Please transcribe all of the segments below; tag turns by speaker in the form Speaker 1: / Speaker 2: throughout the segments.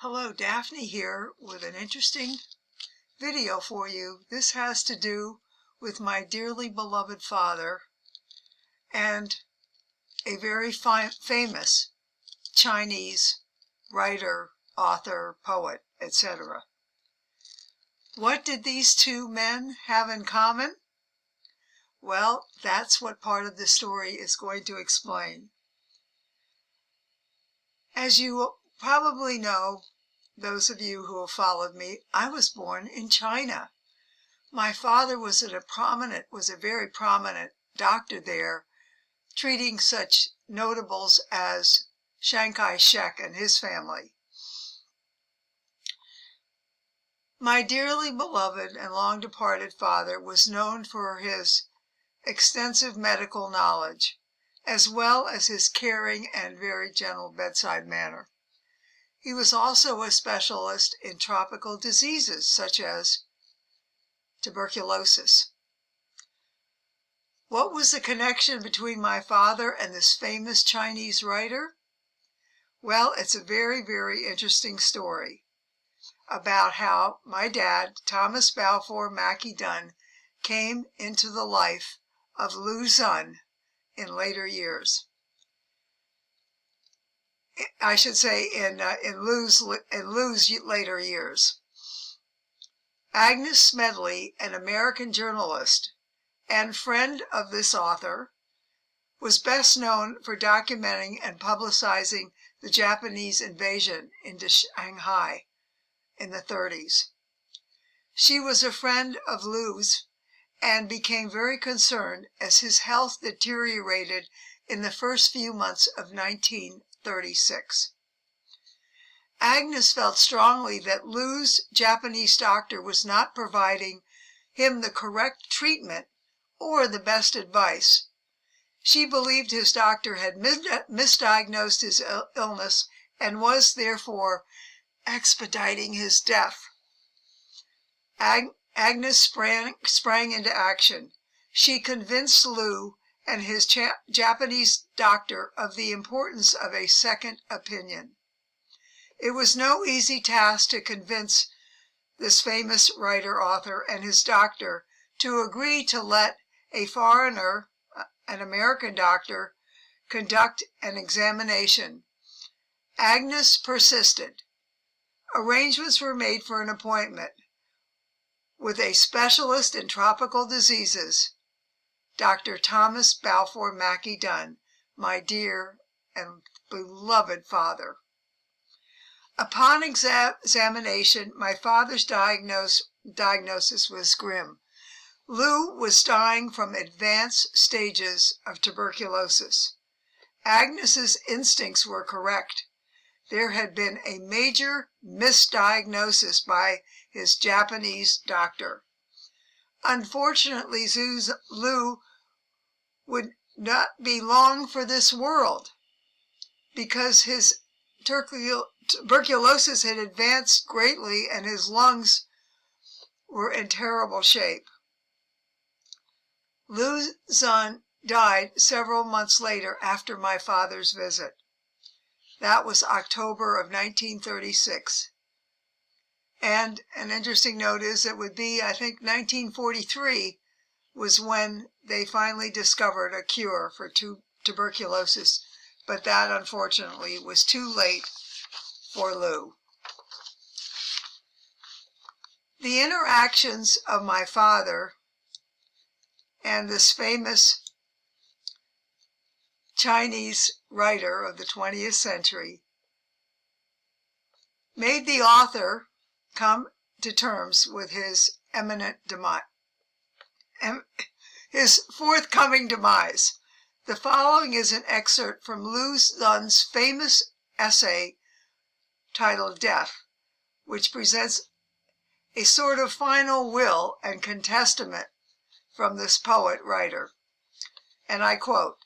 Speaker 1: Hello, Daphne here with an interesting video for you. This has to do with my dearly beloved father and a very famous Chinese writer, author, poet, etc. What did these two men have in common? Well, that's what part of the story is going to explain. As you probably know, those of you who have followed me, I was born in China. My father was a very prominent doctor there, treating such notables as Chaing Kai Shek and his family. My dearly beloved and long departed father was known for his extensive medical knowledge, as well as his caring and very gentle bedside manner. He was also a specialist in tropical diseases such as tuberculosis. What was the connection between my father and this famous Chinese writer? Well, it's a very, very interesting story about how my dad, Thomas Balfour Mackie Dunn, came into the life of Lu Xun in later years. I should say in Lu's later years. Agnes Smedley, an American journalist and friend of this author, was best known for documenting and publicizing the Japanese invasion into Shanghai in the 30s. She was a friend of Lu's and became very concerned as his health deteriorated in the first few months of 1936. Agnes felt strongly that Lu's Japanese doctor was not providing him the correct treatment or the best advice. She believed his doctor had misdiagnosed his illness and was therefore expediting his death. Agnes sprang into action. She convinced Lu and his Japanese doctor of the importance of a second opinion. It was no easy task to convince this famous writer-author and his doctor to agree to let a foreigner, an American doctor, conduct an examination. Agnes persisted. Arrangements were made for an appointment with a specialist in tropical diseases, Dr. Thomas Balfour Mackie Dunn, my dear and beloved father. Upon examination, my father's diagnosis was grim. Lu was dying from advanced stages of tuberculosis. Agnes's instincts were correct. There had been a major misdiagnosis by his Japanese doctor. Unfortunately, Lu would not be long for this world because his tuberculosis had advanced greatly and his lungs were in terrible shape. Lu Xun died several months later after my father's visit. That was October of 1936. And an interesting note is it would be, I think, 1943 was when they finally discovered a cure for tuberculosis, but that unfortunately was too late for Lu. The interactions of my father and this famous Chinese writer of the 20th century made the author come to terms with his imminent demise, his forthcoming demise. The following is an excerpt from Lu Xun's famous essay titled Death, which presents a sort of final will and testament from this poet-writer. And I quote,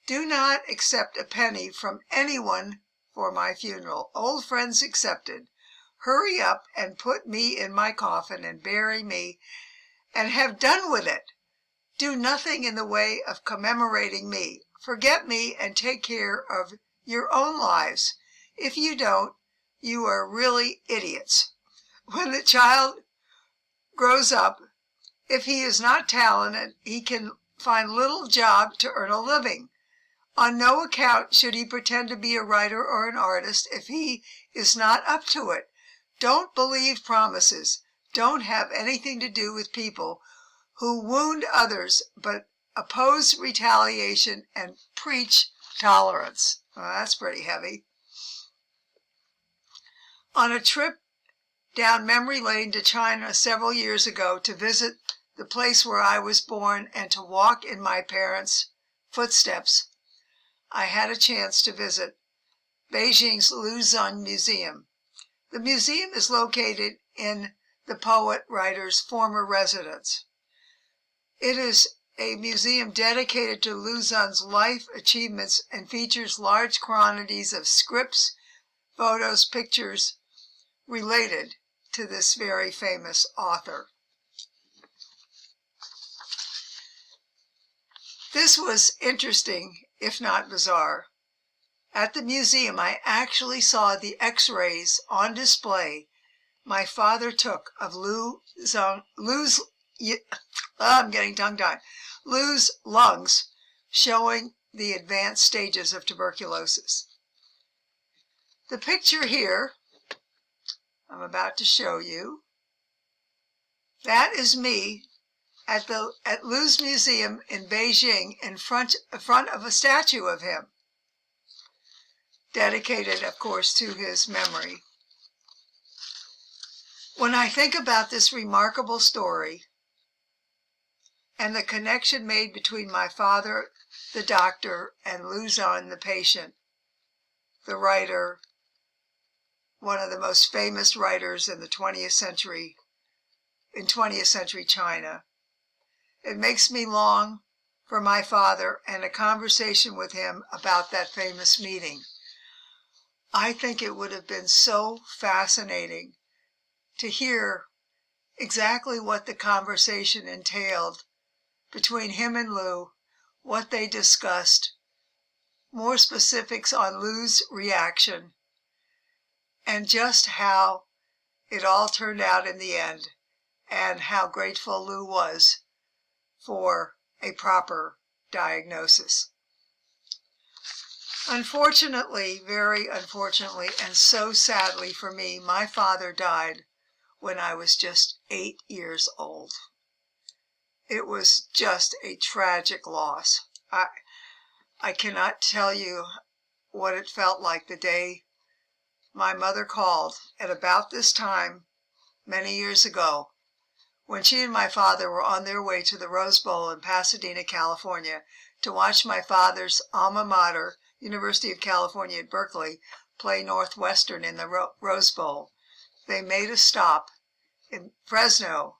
Speaker 1: "Do not accept a penny from anyone for my funeral, old friends excepted. Hurry up and put me in my coffin and bury me and have done with it. Do nothing in the way of commemorating me. Forget me and take care of your own lives. If you don't, You are really idiots. When the child grows up, if he is not talented, he can find little job to earn a living. On no account should he pretend to be a writer or an artist if he is not up to it. Don't believe promises. Don't have anything to do with people who wound others but oppose retaliation and preach tolerance. Well, that's pretty heavy. On a trip down memory lane to China several years ago to visit the place where I was born and to walk in my parents' footsteps, I had a chance to visit Beijing's Lu Xun Museum. The museum is located in the poet-writer's former residence. It is a museum dedicated to Lu Xun's life achievements and features large quantities of scripts, photos, pictures related to this very famous author. This was interesting, if not bizarre. At the museum, I actually saw the x-rays on display my father took of Lu's lungs, showing the advanced stages of tuberculosis. The picture here I'm about to show you, that is me at Lu's museum in Beijing in front of a statue of him, dedicated, of course, to his memory. When I think about this remarkable story and the connection made between my father, the doctor, and Lu Xun, the patient, the writer, one of the most famous writers in the 20th century, in 20th century China, it makes me long for my father and a conversation with him about that famous meeting. I think it would have been so fascinating to hear exactly what the conversation entailed between him and Lu, what they discussed, more specifics on Lu's reaction, and just how it all turned out in the end, and how grateful Lu was for a proper diagnosis. Unfortunately, very unfortunately, and so sadly for me, my father died when I was just 8 years old. It was just a tragic loss. I cannot tell you what it felt like the day my mother called at about this time many years ago, when she and my father were on their way to the Rose Bowl in Pasadena, California, to watch my father's alma mater, University of California at Berkeley, play Northwestern in the Rose Bowl. They made a stop in Fresno,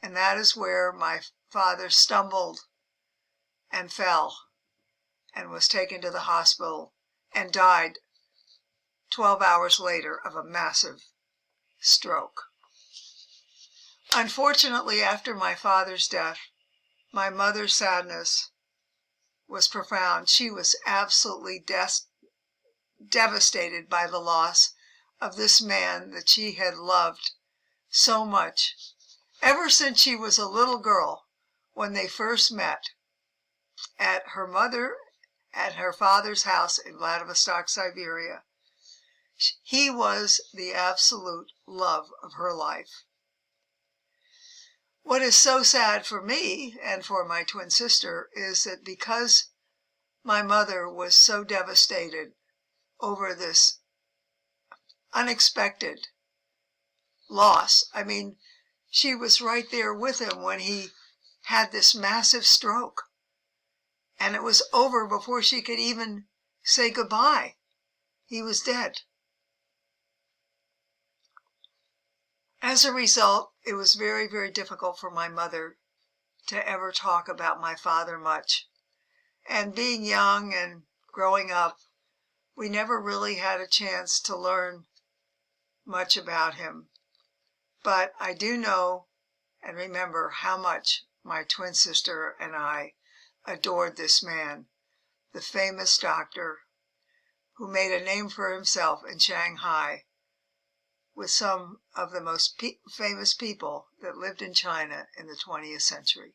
Speaker 1: and that is where my father stumbled and fell and was taken to the hospital and died 12 hours later of a massive stroke. Unfortunately, after my father's death, my mother's sadness was profound. She was absolutely devastated by the loss of this man that she had loved so much ever since she was a little girl, when they first met at her father's house in Vladivostok, Siberia. He was the absolute love of her life. What is so sad for me and for my twin sister is that because my mother was so devastated over this unexpected loss, I mean, she was right there with him when he had this massive stroke, and it was over before she could even say goodbye. He was dead. As a result, it was very, very difficult for my mother to ever talk about my father much. And being young and growing up, we never really had a chance to learn much about him. But I do know and remember how much my twin sister and I adored this man, the famous doctor who made a name for himself in Shanghai with some of the most famous people that lived in China in the 20th century.